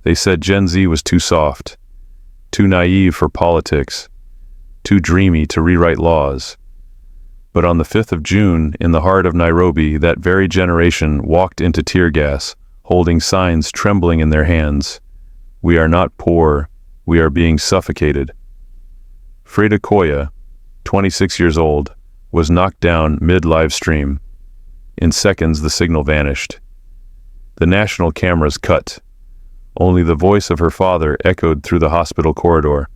They said Gen Z was too soft, too naive for politics, too dreamy to rewrite laws. But on the 5th of June, in the heart of Nairobi, that very generation walked into tear gas, holding signs trembling in their hands. We are not poor, we are being suffocated. Frida Koya, 26 years old, was knocked down mid-live stream. In seconds, the signal vanished. The national cameras cut. Only the voice of her father echoed through the hospital corridor.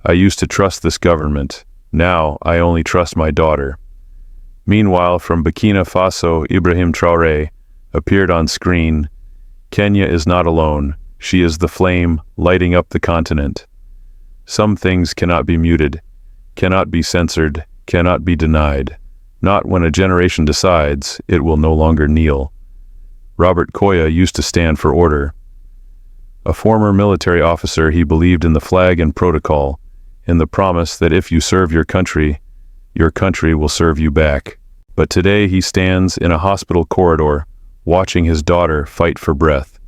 I used to trust this government. Now I only trust my daughter. Meanwhile, from Burkina Faso, Ibrahim Traoré appeared on screen. Kenya is not alone. She is the flame lighting up the continent. Some things cannot be muted, cannot be censored, cannot be denied. Not when a generation decides it will no longer kneel. Robert Koya used to stand for order. A former military officer, he believed in the flag and protocol, in the promise that if you serve your country will serve you back. But today he stands in a hospital corridor, watching his daughter fight for breath.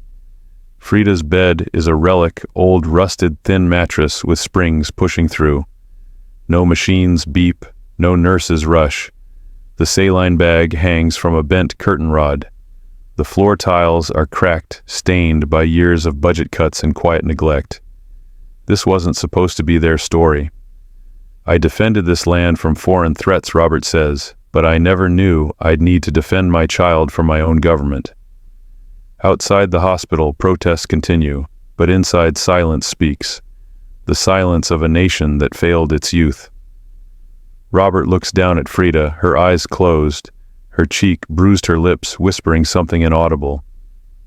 Frida's bed is a relic, old rusted thin mattress with springs pushing through. No machines beep, no nurses rush. The saline bag hangs from a bent curtain rod. The floor tiles are cracked, stained by years of budget cuts and quiet neglect. This wasn't supposed to be their story. I defended this land from foreign threats, Robert says, but I never knew I'd need to defend my child from my own government. Outside the hospital, protests continue, but inside silence speaks. The silence of a nation that failed its youth. Robert looks down at Frida, her eyes closed. Her cheek bruised her lips, whispering something inaudible.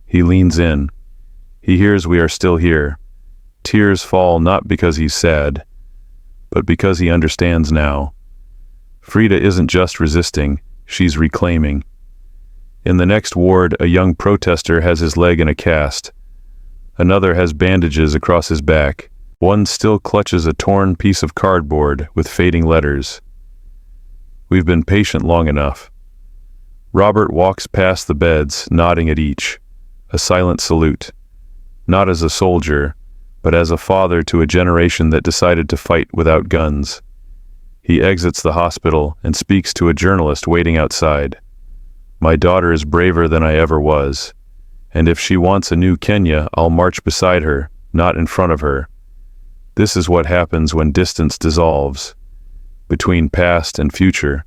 He leans in. He hears we are still here. Tears fall not because he's sad, but because he understands now. Frida isn't just resisting, she's reclaiming. In the next ward, a young protester has his leg in a cast. Another has bandages across his back. One still clutches a torn piece of cardboard with fading letters. We've been patient long enough. Robert walks past the beds, nodding at each. A silent salute. Not as a soldier, but as a father to a generation that decided to fight without guns. He exits the hospital and speaks to a journalist waiting outside. My daughter is braver than I ever was, and if she wants a new Kenya, I'll march beside her, not in front of her. This is what happens when distance dissolves. Between past and future,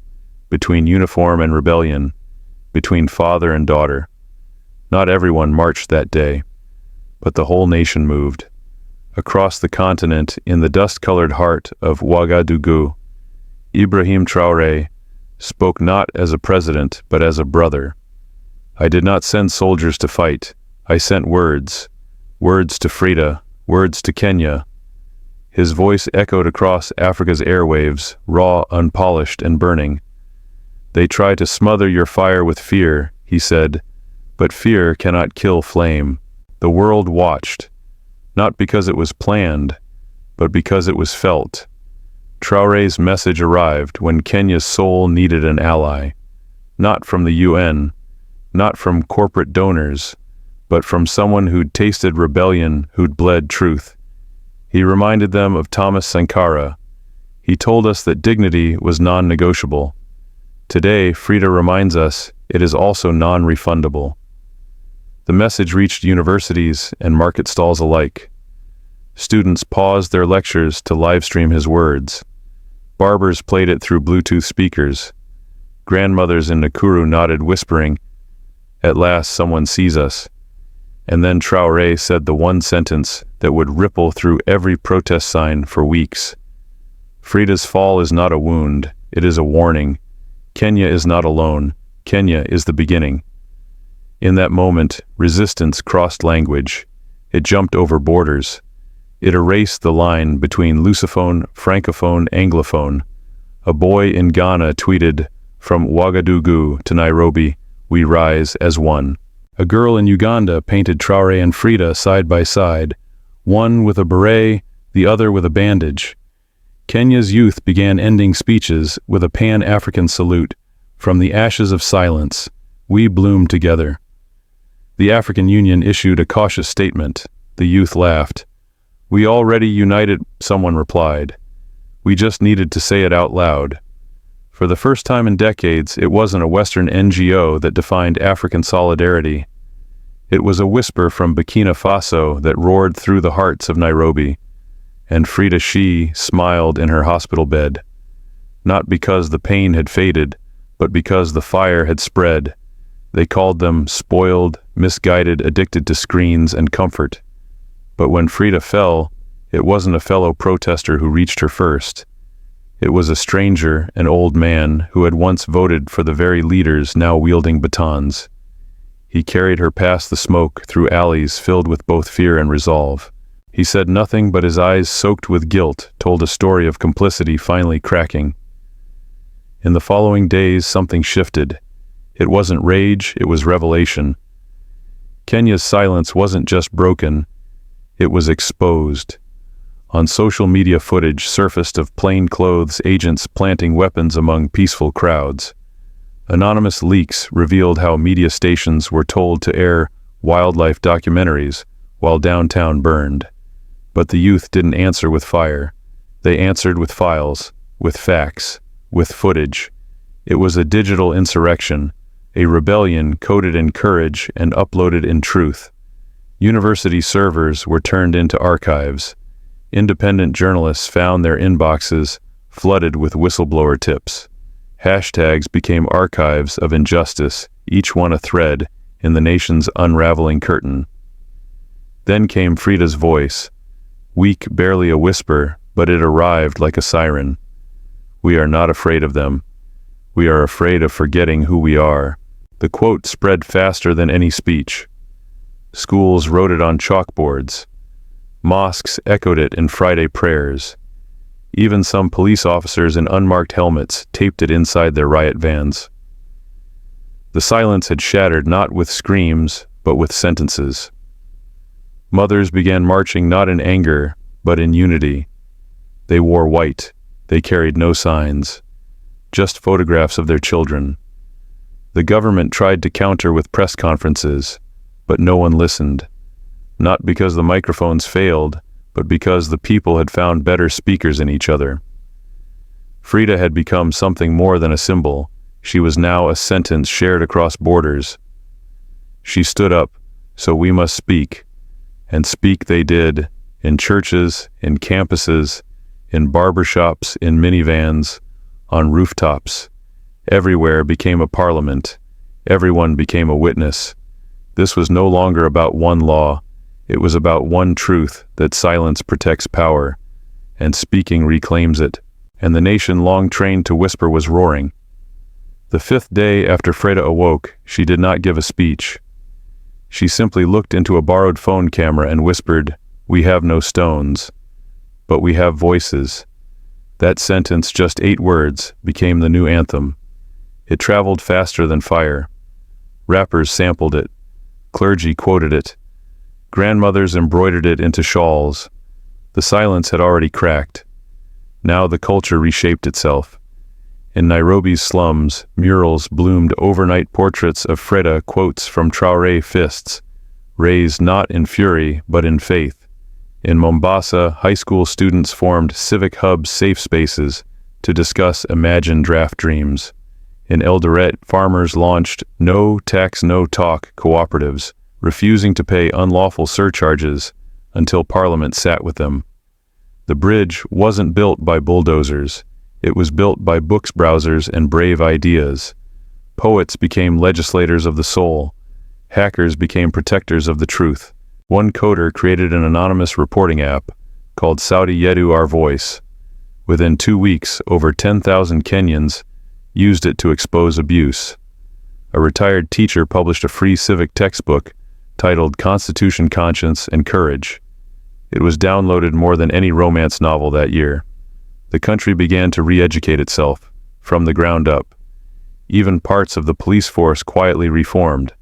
between uniform and rebellion, between father and daughter. Not everyone marched that day, but the whole nation moved. Across the continent, in the dust-colored heart of Ouagadougou, Ibrahim Traoré spoke not as a president, but as a brother. I did not send soldiers to fight. I sent words. Words to Frida, words to Kenya. His voice echoed across Africa's airwaves, raw, unpolished, and burning. They try to smother your fire with fear, he said, but fear cannot kill flame. The world watched, not because it was planned, but because it was felt. Traoré's message arrived when Kenya's soul needed an ally, not from the UN, not from corporate donors, but from someone who'd tasted rebellion, who'd bled truth. He reminded them of Thomas Sankara. He told us that dignity was non-negotiable. Today, Frida reminds us it is also non-refundable. The message reached universities and market stalls alike. Students paused their lectures to live-stream his words. Barbers played it through Bluetooth speakers. Grandmothers in Nakuru nodded, whispering, "At last someone sees us." And then Traoré said the one sentence that would ripple through every protest sign for weeks. Frida's fall is not a wound, it is a warning. Kenya is not alone, Kenya is the beginning. In that moment, resistance crossed language. It jumped over borders. It erased the line between Lusophone, Francophone, Anglophone. A boy in Ghana tweeted, "From Ouagadougou to Nairobi, we rise as one." A girl in Uganda painted Traoré and Frida side by side, one with a beret, the other with a bandage. Kenya's youth began ending speeches with a Pan-African salute. From the ashes of silence, we bloom together. The African Union issued a cautious statement. The youth laughed. "We already united," someone replied. "We just needed to say it out loud." For the first time in decades, it wasn't a Western NGO that defined African solidarity. It was a whisper from Burkina Faso that roared through the hearts of Nairobi. And Frida Shi smiled in her hospital bed. Not because the pain had faded, but because the fire had spread. They called them spoiled, misguided, addicted to screens and comfort. But when Frida fell, it wasn't a fellow protester who reached her first. It was a stranger, an old man, who had once voted for the very leaders now wielding batons. He carried her past the smoke through alleys filled with both fear and resolve. He said nothing, but his eyes, soaked with guilt, told a story of complicity finally cracking. In the following days, something shifted. It wasn't rage, it was revelation. Kenya's silence wasn't just broken, it was exposed. On social media, footage surfaced of plainclothes agents planting weapons among peaceful crowds. Anonymous leaks revealed how media stations were told to air wildlife documentaries while downtown burned. But the youth didn't answer with fire. They answered with files, with facts, with footage. It was a digital insurrection, a rebellion coded in courage and uploaded in truth. University servers were turned into archives. Independent journalists found their inboxes flooded with whistleblower tips. Hashtags became archives of injustice, each one a thread in the nation's unraveling curtain. Then came Frida's voice, weak, barely a whisper, but it arrived like a siren. "We are not afraid of them. We are afraid of forgetting who we are." The quote spread faster than any speech. Schools wrote it on chalkboards. Mosques echoed it in Friday prayers. Even some police officers in unmarked helmets taped it inside their riot vans. The silence had shattered not with screams, but with sentences. Mothers began marching not in anger, but in unity. They wore white. They carried no signs, just photographs of their children. The government tried to counter with press conferences, but no one listened. Not because the microphones failed, but because the people had found better speakers in each other. Frida had become something more than a symbol. She was now a sentence shared across borders. She stood up, so we must speak. And speak they did, in churches, in campuses, in barbershops, in minivans, on rooftops. Everywhere became a parliament. Everyone became a witness. This was no longer about one law. It was about one truth, that silence protects power, and speaking reclaims it. And the nation long trained to whisper was roaring. The 5th day after Frida awoke, she did not give a speech. She simply looked into a borrowed phone camera and whispered, "We have no stones, but we have voices." That sentence, just 8 words, became the new anthem. It traveled faster than fire. Rappers sampled it. Clergy quoted it. Grandmothers embroidered it into shawls. The silence had already cracked. Now the culture reshaped itself. In Nairobi's slums, murals bloomed overnight portraits of Frida, quotes from Traoré, fists, raised not in fury but in faith. In Mombasa, high school students formed civic hubs, safe spaces, to discuss imagined draft dreams. In Eldoret, farmers launched no tax, no talk cooperatives, refusing to pay unlawful surcharges until Parliament sat with them. The bridge wasn't built by bulldozers. It was built by books browsers and brave ideas. Poets became legislators of the soul. Hackers became protectors of the truth. One coder created an anonymous reporting app called Saudi Yedu Our Voice. Within 2 weeks, over 10,000 Kenyans used it to expose abuse. A retired teacher published a free civic textbook titled Constitution, Conscience, and Courage. It was downloaded more than any romance novel that year. The country began to re-educate itself, from the ground up. Even parts of the police force quietly reformed.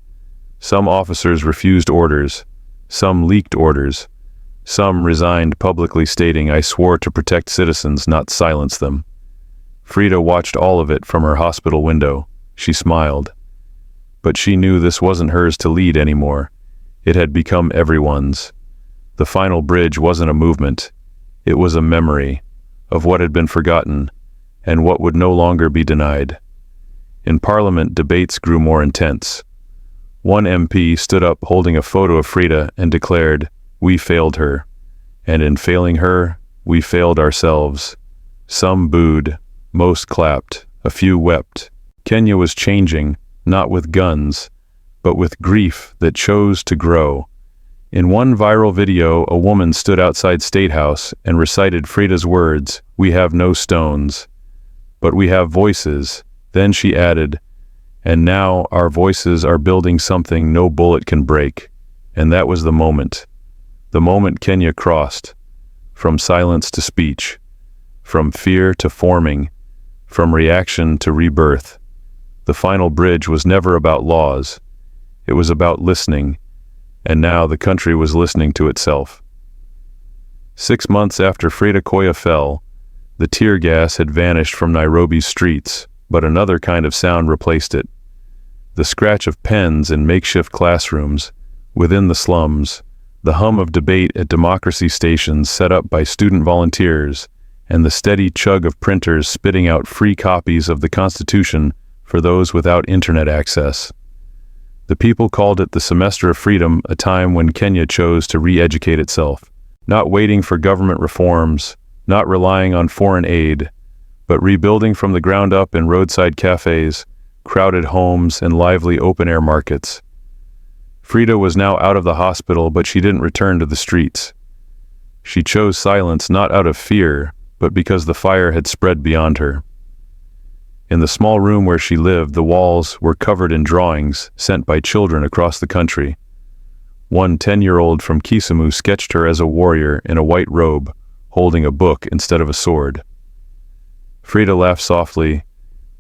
Some officers refused orders. Some leaked orders. Some resigned publicly stating, "I swore to protect citizens, not silence them." Frida watched all of it from her hospital window. She smiled. But she knew this wasn't hers to lead anymore. It had become everyone's. The final bridge wasn't a movement. It was a memory of what had been forgotten and what would no longer be denied. In Parliament, debates grew more intense. One MP stood up holding a photo of Frida and declared, "We failed her. And in failing her, we failed ourselves." Some booed, most clapped, a few wept. Kenya was changing, not with guns, but with grief that chose to grow. In one viral video, a woman stood outside State House and recited Frida's words, "We have no stones, but we have voices." Then she added, "And now our voices are building something no bullet can break." And that was the moment Kenya crossed, from silence to speech, from fear to forming, from reaction to rebirth. The final bridge was never about laws. It was about listening, and now the country was listening to itself. 6 months after Frida Koya fell, the tear gas had vanished from Nairobi's streets, but another kind of sound replaced it. The scratch of pens in makeshift classrooms, within the slums, the hum of debate at democracy stations set up by student volunteers, and the steady chug of printers spitting out free copies of the Constitution for those without internet access. The people called it the Semester of Freedom, a time when Kenya chose to re-educate itself, not waiting for government reforms, not relying on foreign aid, but rebuilding from the ground up in roadside cafes, crowded homes, and lively open-air markets. Frida was now out of the hospital, but she didn't return to the streets. She chose silence not out of fear, but because the fire had spread beyond her. In the small room where she lived, the walls were covered in drawings sent by children across the country. One 10-year-old from Kisumu sketched her as a warrior in a white robe, holding a book instead of a sword. Frida laughed softly.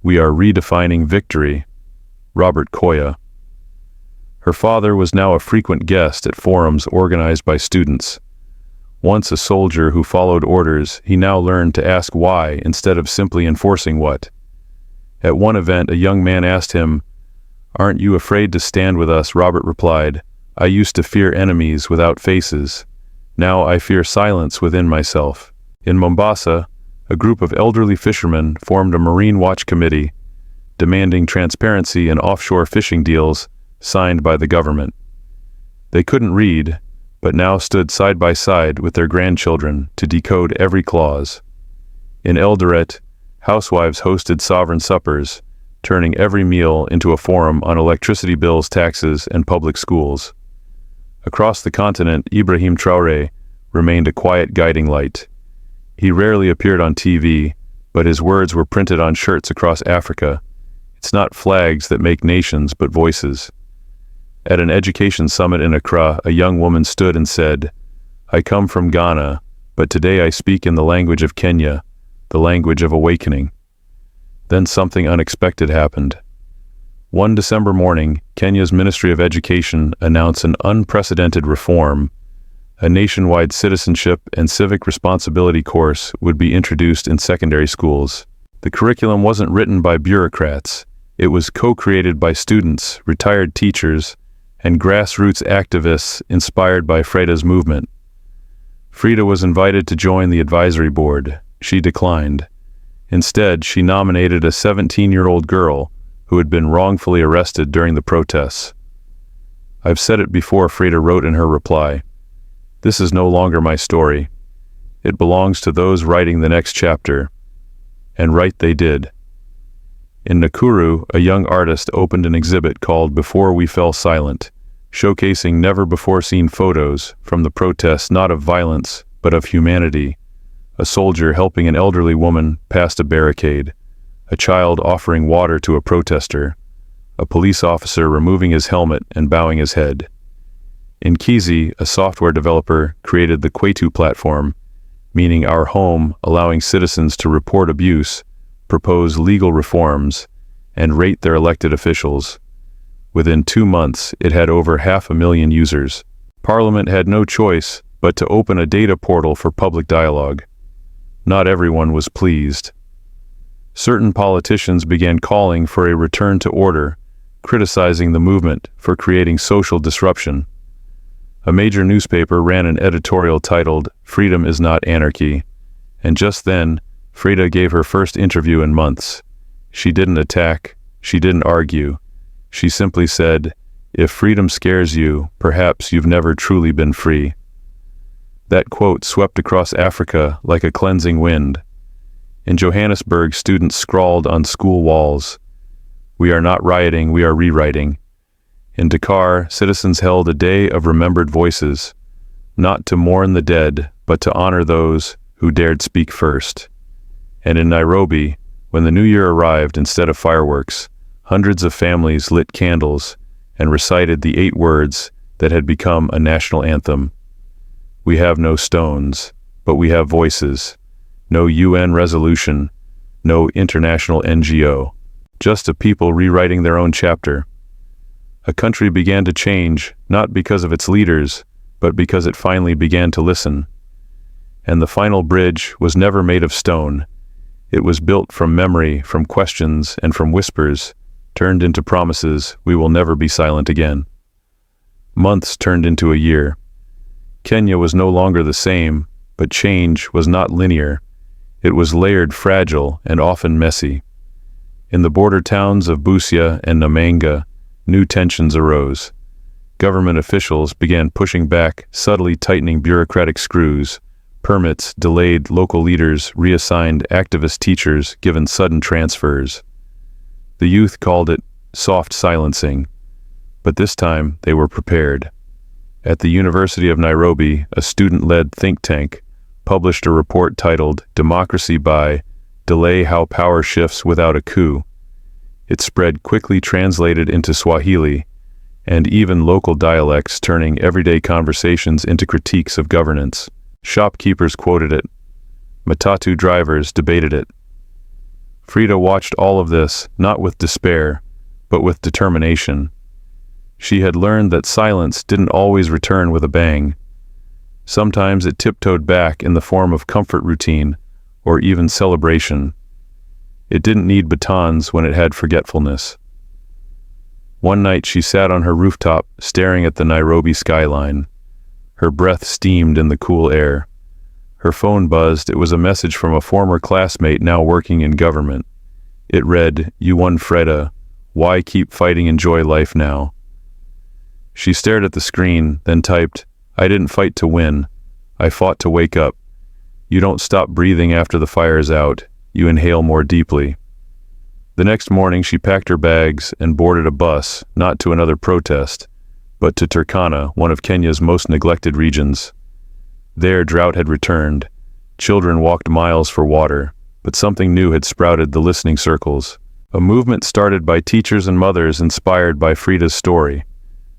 "We are redefining victory." Robert Koya. Her father was now a frequent guest at forums organized by students. Once a soldier who followed orders, he now learned to ask why instead of simply enforcing what. At one event, a young man asked him, "Aren't you afraid to stand with us?" Robert replied, "I used to fear enemies without faces. Now I fear silence within myself." In Mombasa, a group of elderly fishermen formed a Marine Watch Committee, demanding transparency in offshore fishing deals signed by the government. They couldn't read, but now stood side by side with their grandchildren to decode every clause. In Eldoret, housewives hosted sovereign suppers, turning every meal into a forum on electricity bills, taxes, and public schools. Across the continent, Ibrahim Traoré remained a quiet guiding light. He rarely appeared on TV, but his words were printed on shirts across Africa. It's not flags that make nations, but voices. At an education summit in Accra, a young woman stood and said, "I come from Ghana, but today I speak in the language of Kenya, the language of awakening." Then something unexpected happened. One December morning, Kenya's Ministry of Education announced an unprecedented reform. A nationwide citizenship and civic responsibility course would be introduced in secondary schools. The curriculum wasn't written by bureaucrats. It was co-created by students, retired teachers, and grassroots activists inspired by Frida's movement. Frida was invited to join the advisory board. She declined. Instead, she nominated a 17-year-old girl who had been wrongfully arrested during the protests. "I've said it before," Frida wrote in her reply. "This is no longer my story. It belongs to those writing the next chapter." And write they did. In Nakuru, a young artist opened an exhibit called "Before We Fell Silent," showcasing never-before-seen photos from the protests, not of violence, but of humanity. A soldier helping an elderly woman past a barricade, a child offering water to a protester, a police officer removing his helmet and bowing his head. In Kizi, a software developer created the Kwetu platform, meaning our home, allowing citizens to report abuse, propose legal reforms, and rate their elected officials. Within 2 months, it had over 500,000 users. Parliament had no choice but to open a data portal for public dialogue. Not everyone was pleased. Certain politicians began calling for a return to order, criticizing the movement for creating social disruption. A major newspaper ran an editorial titled, "Freedom is not anarchy," and just then, Frida gave her first interview in months. She didn't attack, she didn't argue. She simply said, "If freedom scares you, perhaps you've never truly been free." That quote swept across Africa like a cleansing wind. In Johannesburg, students scrawled on school walls, "We are not rioting, we are rewriting." In Dakar, citizens held a day of remembered voices, not to mourn the dead, but to honor those who dared speak first. And in Nairobi, when the new year arrived, instead of fireworks, hundreds of families lit candles and recited the 8 words that had become a national anthem. We have no stones, but we have voices. No UN resolution, no international NGO. Just a people rewriting their own chapter. A country began to change, not because of its leaders, but because it finally began to listen. And the final bridge was never made of stone. It was built from memory, from questions, and from whispers, turned into promises. We will never be silent again. Months turned into a year. Kenya was no longer the same, but change was not linear. It was layered, fragile, and often messy. In the border towns of Busia and Namanga, new tensions arose. Government officials began pushing back, subtly tightening bureaucratic screws. Permits delayed, local leaders reassigned activist teachers given sudden transfers. The youth called it soft silencing, but this time they were prepared. At the University of Nairobi, a student-led think tank published a report titled "Democracy by Delay How Power Shifts Without a Coup." It spread quickly, translated into Swahili, and even local dialects, turning everyday conversations into critiques of governance. Shopkeepers quoted it. Matatu drivers debated it. Frida watched all of this, not with despair, but with determination. She had learned that silence didn't always return with a bang. Sometimes it tiptoed back in the form of comfort routine, or even celebration. It didn't need batons when it had forgetfulness. One night she sat on her rooftop, staring at the Nairobi skyline. Her breath steamed in the cool air. Her phone buzzed. It was a message from a former classmate now working in government. It read, "You won, Freda. Why keep fighting? Enjoy life now." She stared at the screen, then typed, "I didn't fight to win. I fought to wake up. You don't stop breathing after the fire's out. You inhale more deeply." The next morning she packed her bags and boarded a bus, not to another protest, but to Turkana, one of Kenya's most neglected regions. There, drought had returned. Children walked miles for water, but something new had sprouted: the listening circles. A movement started by teachers and mothers inspired by Frida's story.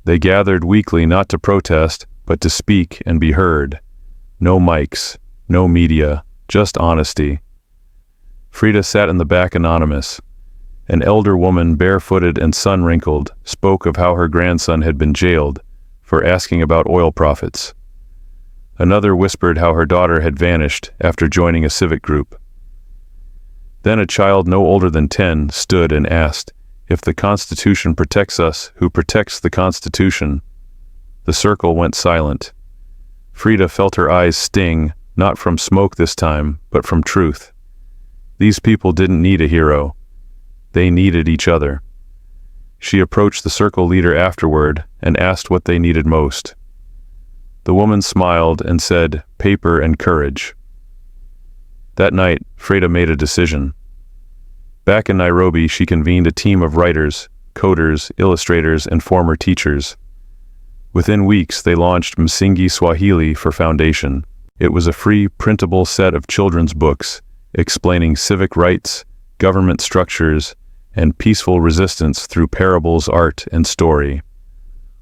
They gathered weekly not to protest, but to speak and be heard. No mics, no media, just honesty. Frida sat in the back, anonymous. An elder woman, barefooted and sun-wrinkled, spoke of how her grandson had been jailed for asking about oil profits. Another whispered how her daughter had vanished after joining a civic group. Then a child no older than 10 stood and asked, "If the Constitution protects us, who protects the Constitution?" The circle went silent. Frida felt her eyes sting, not from smoke this time, but from truth. These people didn't need a hero. They needed each other. She approached the circle leader afterward and asked what they needed most. The woman smiled and said, "Paper and courage." That night, Frida made a decision. Back in Nairobi, she convened a team of writers, coders, illustrators, and former teachers. Within weeks, they launched Msingi Swahili for Foundation. It was a free, printable set of children's books explaining civic rights, government structures, and peaceful resistance through parables, art, and story.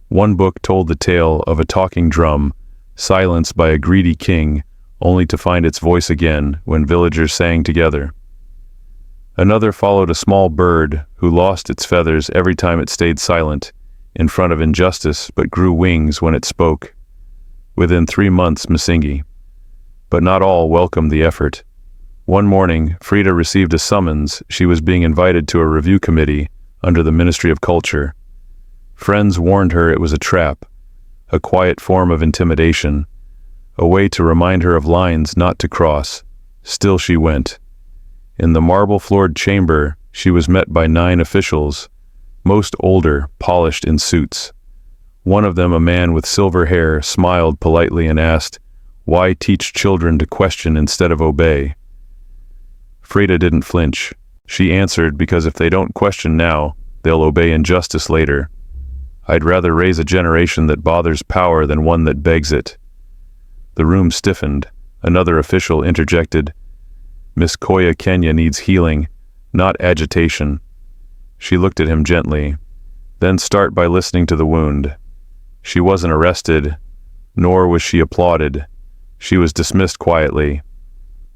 One book told the tale of a talking drum, silenced by a greedy king, only to find its voice again when villagers sang together. Another followed a small bird who lost its feathers every time it stayed silent in front of injustice, but grew wings when it spoke. Within 3 months, Msingi. But not all welcomed the effort. One morning, Frida received a summons. She was being invited to a review committee under the Ministry of Culture. Friends warned her it was a trap, a quiet form of intimidation, a way to remind her of lines not to cross. Still she went. In the marble-floored chamber, she was met by 9 officials, most older, polished in suits. One of them, a man with silver hair, smiled politely and asked, "Why teach children to question instead of obey?" Frida didn't flinch. She answered, "Because if they don't question now, they'll obey injustice later. I'd rather raise a generation that bothers power than one that begs it." The room stiffened. Another official interjected, "Miss Koya Kenya needs healing, not agitation." She looked at him gently. "Then start by listening to the wound." She wasn't arrested, nor was she applauded. She was dismissed quietly.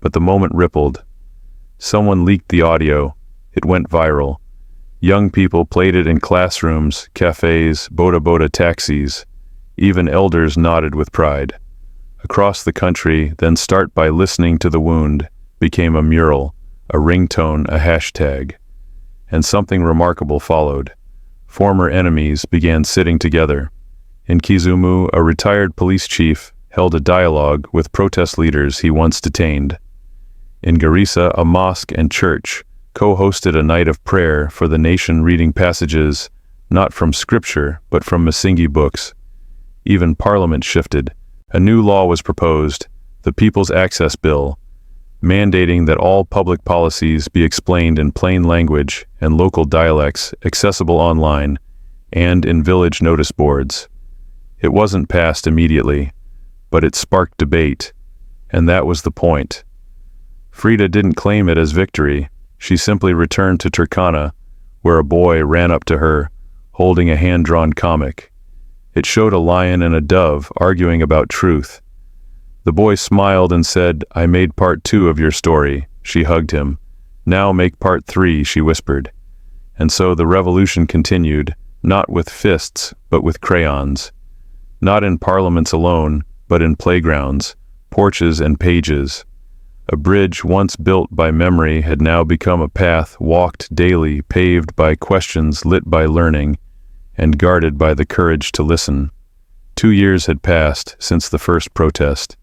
But the moment rippled. Someone leaked the audio. It went viral. Young people played it in classrooms, cafes, boda taxis. Even elders nodded with pride. Across the country, "Then start by listening to the wound" became a mural, a ringtone, a hashtag. And something remarkable followed. Former enemies began sitting together. In Kisumu, a retired police chief held a dialogue with protest leaders he once detained. In Garissa, a mosque and church co-hosted a night of prayer for the nation, reading passages not from scripture but from Masingi books. Even Parliament shifted. A new law was proposed, the People's Access Bill, mandating that all public policies be explained in plain language and local dialects, accessible online and in village notice boards. It wasn't passed immediately, but it sparked debate, and that was the point. Frida didn't claim it as victory. She simply returned to Turkana, where a boy ran up to her, holding a hand-drawn comic. It showed a lion and a dove arguing about truth. The boy smiled and said, "I made part 2 of your story." She hugged him. "Now make part 3, she whispered. And so the revolution continued, not with fists, but with crayons. Not in parliaments alone, but in playgrounds, porches and pages. A bridge once built by memory had now become a path walked daily, paved by questions, lit by learning, and guarded by the courage to listen. 2 years had passed since the first protest.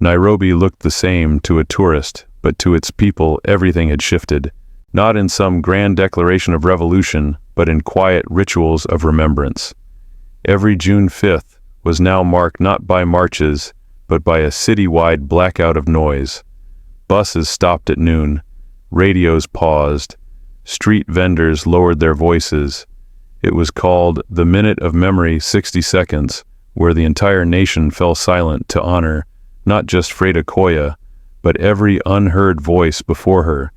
Nairobi looked the same to a tourist, but to its people everything had shifted, not in some grand declaration of revolution, but in quiet rituals of remembrance. Every June 5th was now marked not by marches, but by a city-wide blackout of noise. Buses stopped at noon, radios paused, street vendors lowered their voices. It was called the Minute of Memory, 60 seconds, where the entire nation fell silent to honor not just Frida Koya, but every unheard voice before her.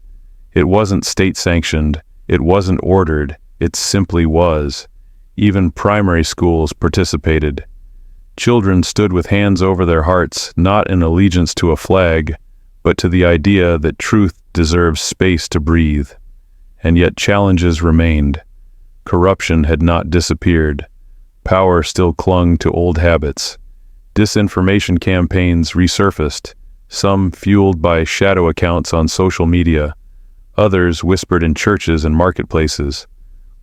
It wasn't state-sanctioned, it wasn't ordered, it simply was. Even primary schools participated. Children stood with hands over their hearts, not in allegiance to a flag, but to the idea that truth deserves space to breathe. And yet challenges remained. Corruption had not disappeared. Power still clung to old habits. Disinformation campaigns resurfaced, some fueled by shadow accounts on social media, others whispered in churches and marketplaces.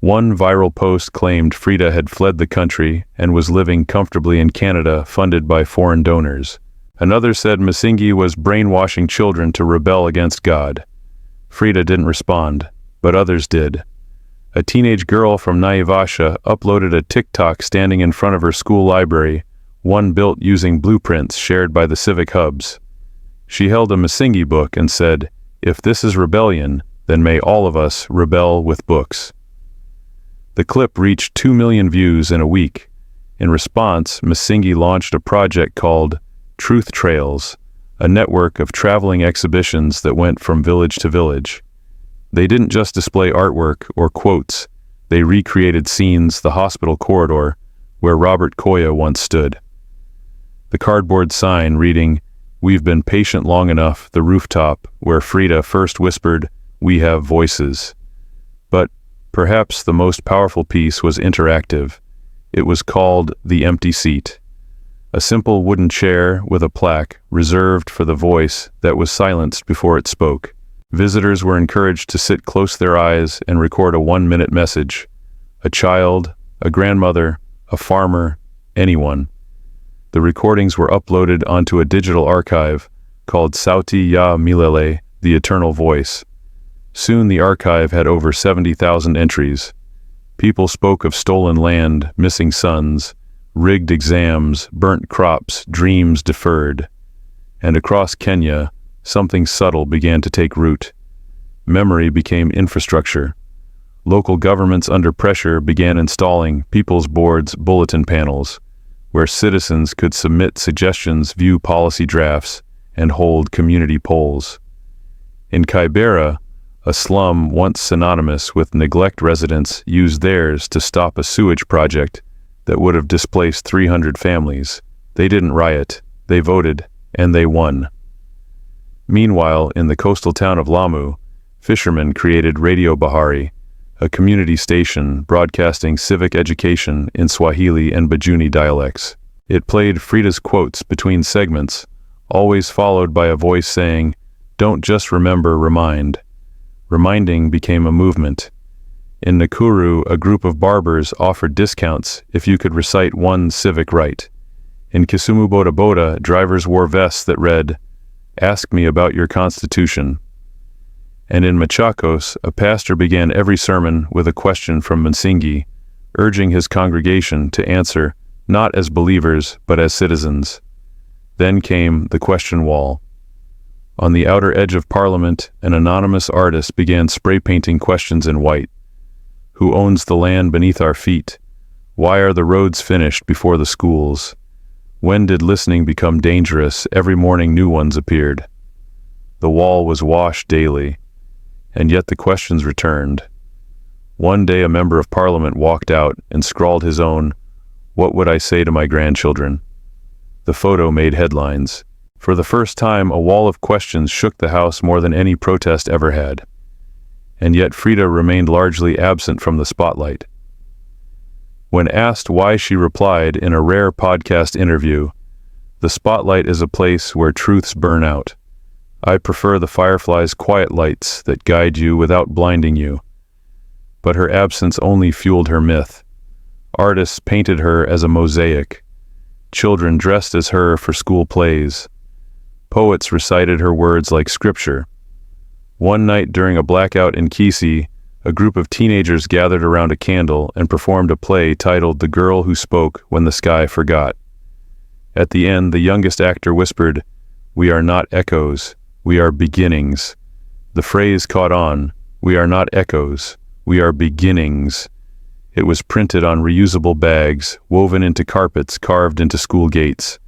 One viral post claimed Frida had fled the country and was living comfortably in Canada, funded by foreign donors. Another said Masingi was brainwashing children to rebel against God. Frida didn't respond, but others did. A teenage girl from Naivasha uploaded a TikTok standing in front of her school library, one built using blueprints shared by the civic hubs. She held a Masingi book and said, "If this is rebellion, then may all of us rebel with books." The clip reached 2 million views in a week. In response, Masingi launched a project called Truth Trails, a network of traveling exhibitions that went from village to village. They didn't just display artwork or quotes, they recreated scenes, the hospital corridor, where Robert Koya once stood. The cardboard sign reading, "We've been patient long enough," the rooftop, where Frida first whispered, "We have voices." But perhaps the most powerful piece was interactive. It was called The Empty Seat. A simple wooden chair with a plaque reserved for the voice that was silenced before it spoke. Visitors were encouraged to sit close their eyes and record a 1-minute message. A child, a grandmother, a farmer, anyone. The recordings were uploaded onto a digital archive called Sauti Ya Milele, the Eternal Voice. Soon the archive had over 70,000 entries. People spoke of stolen land, missing sons, rigged exams, burnt crops, dreams deferred. And across Kenya, something subtle began to take root. Memory became infrastructure. Local governments under pressure began installing people's boards, bulletin panels, where citizens could submit suggestions, view policy drafts, and hold community polls. In Kibera, a slum once synonymous with neglect, residents used theirs to stop a sewage project that would have displaced 300 families. They didn't riot, they voted, and they won. Meanwhile, in the coastal town of Lamu, fishermen created Radio Bahari, a community station broadcasting civic education in Swahili and Bajuni dialects. It played Frida's quotes between segments, always followed by a voice saying, "Don't just remember, remind." Reminding became a movement. In Nakuru, a group of barbers offered discounts if you could recite one civic right. In Kisumu Boda Boda, drivers wore vests that read, "Ask me about your constitution." And in Machakos, a pastor began every sermon with a question from Msingi, urging his congregation to answer not as believers but as citizens. Then came the question wall. On the outer edge of Parliament, an anonymous artist began spray-painting questions in white. Who owns the land beneath our feet? Why are the roads finished before the schools? When did listening become dangerous? Every morning new ones appeared. The wall was washed daily, and yet the questions returned. One day a member of Parliament walked out and scrawled his own, "What would I say to my grandchildren?" The photo made headlines. For the first time, a wall of questions shook the House more than any protest ever had. And yet Frida remained largely absent from the spotlight. When asked why, she replied in a rare podcast interview, "The spotlight is a place where truths burn out. I prefer the firefly's quiet lights that guide you without blinding you." But her absence only fueled her myth. Artists painted her as a mosaic. Children dressed as her for school plays. Poets recited her words like scripture. One night during a blackout in Kisii, a group of teenagers gathered around a candle and performed a play titled "The Girl Who Spoke When the Sky Forgot." At the end, the youngest actor whispered, "We are not echoes, we are beginnings." The phrase caught on, "We are not echoes, we are beginnings." It was printed on reusable bags, woven into carpets, carved into school gates.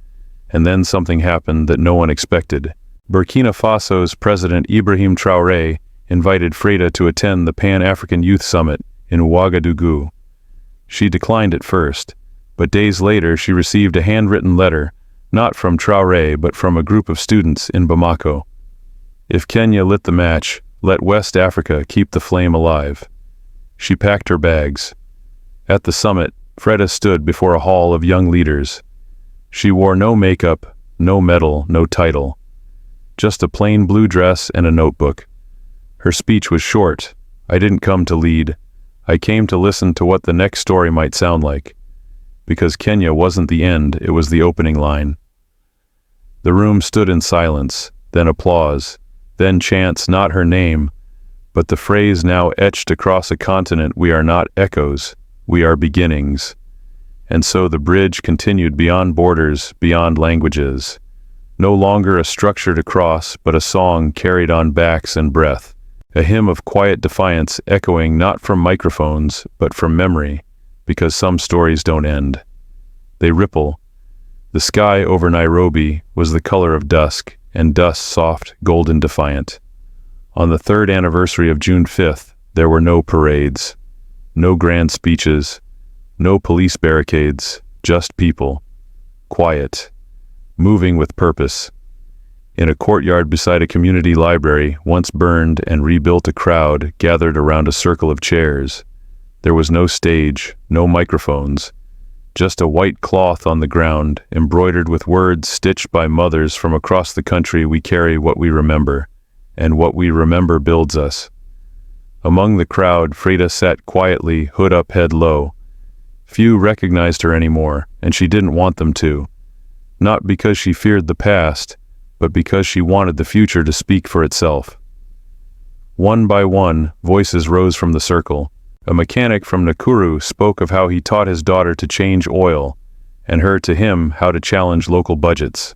And then something happened that no one expected. Burkina Faso's President Ibrahim Traoré invited Frida to attend the Pan-African Youth Summit in Ouagadougou. She declined at first, but days later she received a handwritten letter, not from Traoré but from a group of students in Bamako. If Kenya lit the match, let West Africa keep the flame alive. She packed her bags. At the summit, Frida stood before a hall of young leaders. She wore no makeup, no medal, no title. Just a plain blue dress and a notebook. Her speech was short. "I didn't come to lead. I came to listen to what the next story might sound like." Because Kenya wasn't the end, it was the opening line. The room stood in silence, then applause, then chants not her name, but the phrase now etched across a continent: "We are not echoes, we are beginnings." And so the bridge continued beyond borders, beyond languages. No longer a structure to cross, but a song carried on backs and breath. A hymn of quiet defiance echoing not from microphones, but from memory, because some stories don't end. They ripple. The sky over Nairobi was the color of dusk, and dust soft, golden defiant. On the 3rd anniversary of June 5th, there were no parades, no grand speeches, no police barricades, just people. Quiet. Moving with purpose. In a courtyard beside a community library, once burned and rebuilt, a crowd gathered around a circle of chairs. There was no stage, no microphones, just a white cloth on the ground, embroidered with words stitched by mothers from across the country. We carry what we remember, and what we remember builds us. Among the crowd, Frida sat quietly, hood up, head low. Few recognized her anymore, and she didn't want them to. Not because she feared the past, but because she wanted the future to speak for itself. One by one, voices rose from the circle. A mechanic from Nakuru spoke of how he taught his daughter to change oil, and her to him how to challenge local budgets.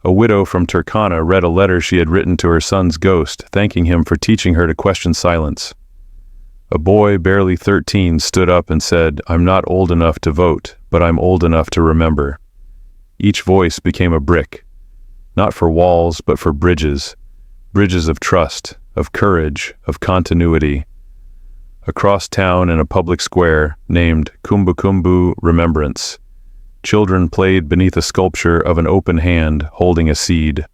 A widow from Turkana read a letter she had written to her son's ghost, thanking him for teaching her to question silence. A boy barely 13 stood up and said, "I'm not old enough to vote, but I'm old enough to remember." Each voice became a brick, not for walls, but for bridges, bridges of trust, of courage, of continuity. Across town in a public square named Kumbukumbu Remembrance, children played beneath a sculpture of an open hand holding a seed.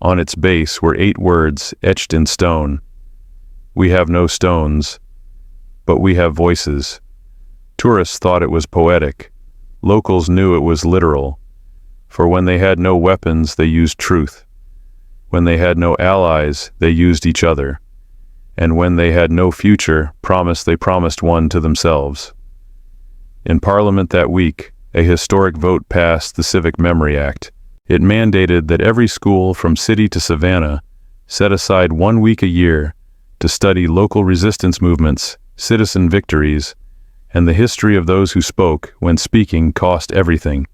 On its base were 8 words etched in stone. "We have no stones, but we have voices." Tourists thought it was poetic. Locals knew it was literal. For when they had no weapons, they used truth. When they had no allies, they used each other. And when they had no future, they promised one to themselves. In Parliament that week, a historic vote passed the Civic Memory Act. It mandated that every school from city to savannah set aside 1 week a year to study local resistance movements, citizen victories, and the history of those who spoke when speaking cost everything.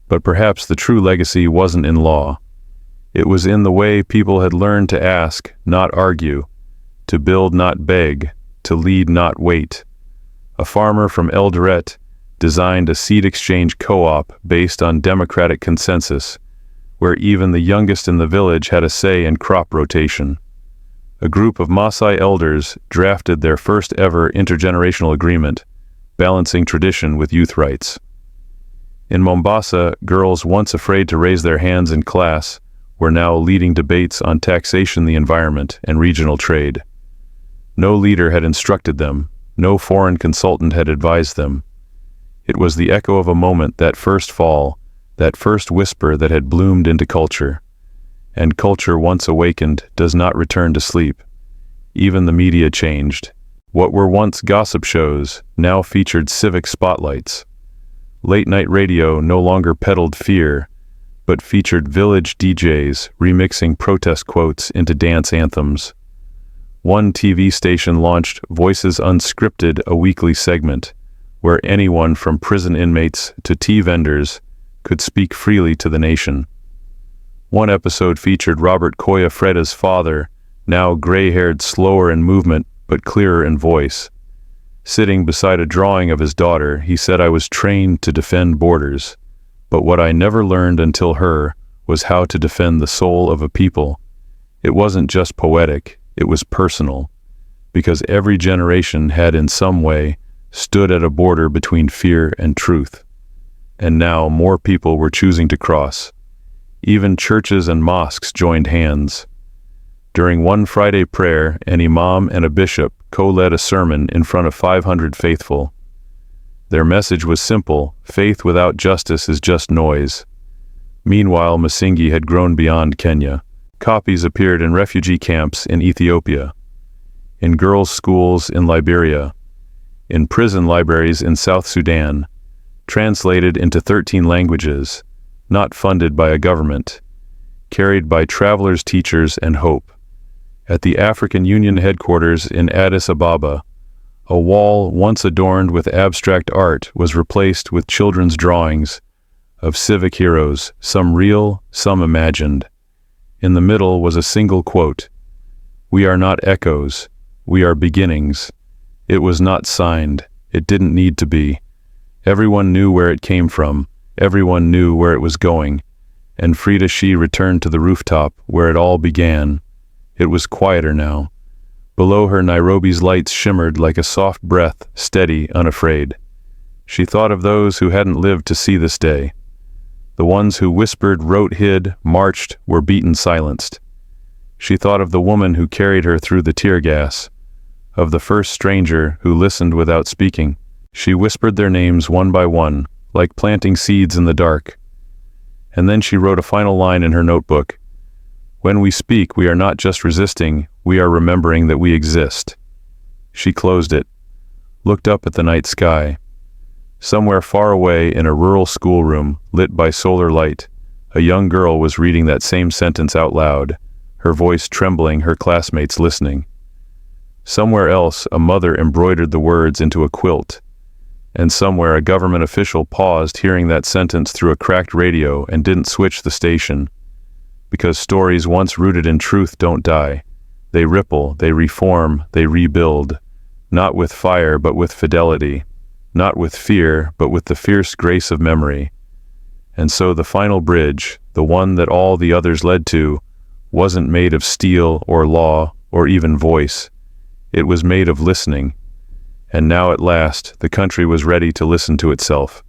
But perhaps the true legacy wasn't in law. It was in the way people had learned to ask, not argue, to build, not beg, to lead, not wait. A farmer from Eldoret designed a seed exchange co-op based on democratic consensus, where even the youngest in the village had a say in crop rotation. A group of Maasai elders drafted their first ever intergenerational agreement, balancing tradition with youth rights. In Mombasa, girls once afraid to raise their hands in class were now leading debates on taxation, the environment, and regional trade. No leader had instructed them, no foreign consultant had advised them. It was the echo of a moment, that first fall, that first whisper that had bloomed into culture. And culture, once awakened, does not return to sleep. Even the media changed. What were once gossip shows now featured civic spotlights. Late-night radio no longer peddled fear, but featured village DJs remixing protest quotes into dance anthems. One TV station launched Voices Unscripted, a weekly segment, where anyone from prison inmates to tea vendors could speak freely to the nation. One episode featured Robert Koya Freda's father, now gray-haired, slower in movement but clearer in voice. Sitting beside a drawing of his daughter, he said, "I was trained to defend borders, but what I never learned until her was how to defend the soul of a people. It wasn't just poetic, it was personal, because every generation had in some way stood at a border between fear and truth. And now more people were choosing to cross. Even churches and mosques joined hands. During one Friday prayer, an imam and a bishop co-led a sermon in front of 500 faithful. Their message was simple: faith without justice is just noise. Meanwhile, Masingi had grown beyond Kenya. Copies appeared in refugee camps in Ethiopia, in girls' schools in Liberia, in prison libraries in South Sudan, translated into 13 languages, not funded by a government, carried by travelers, teachers, and hope. At the African Union headquarters in Addis Ababa, a wall once adorned with abstract art was replaced with children's drawings of civic heroes, some real, some imagined. In the middle was a single quote: "We are not echoes, we are beginnings." It was not signed, it didn't need to be. Everyone knew where it came from, everyone knew where it was going, and Frida Shi returned to the rooftop where it all began. It was quieter now. Below her, Nairobi's lights shimmered like a soft breath, steady, unafraid. She thought of those who hadn't lived to see this day. The ones who whispered, wrote, hid, marched, were beaten, silenced. She thought of the woman who carried her through the tear gas, of the first stranger who listened without speaking. She whispered their names one by one, like planting seeds in the dark. And then she wrote a final line in her notebook: "When we speak, we are not just resisting, we are remembering that we exist." She closed it, looked up at the night sky. Somewhere far away in a rural schoolroom, lit by solar light, a young girl was reading that same sentence out loud, her voice trembling, her classmates listening. Somewhere else, a mother embroidered the words into a quilt, and somewhere a government official paused hearing that sentence through a cracked radio and didn't switch the station. Because stories once rooted in truth don't die. They ripple, they reform, they rebuild, not with fire but with fidelity, not with fear but with the fierce grace of memory. And so the final bridge, the one that all the others led to, wasn't made of steel or law or even voice. It was made of listening. And now at last, the country was ready to listen to itself.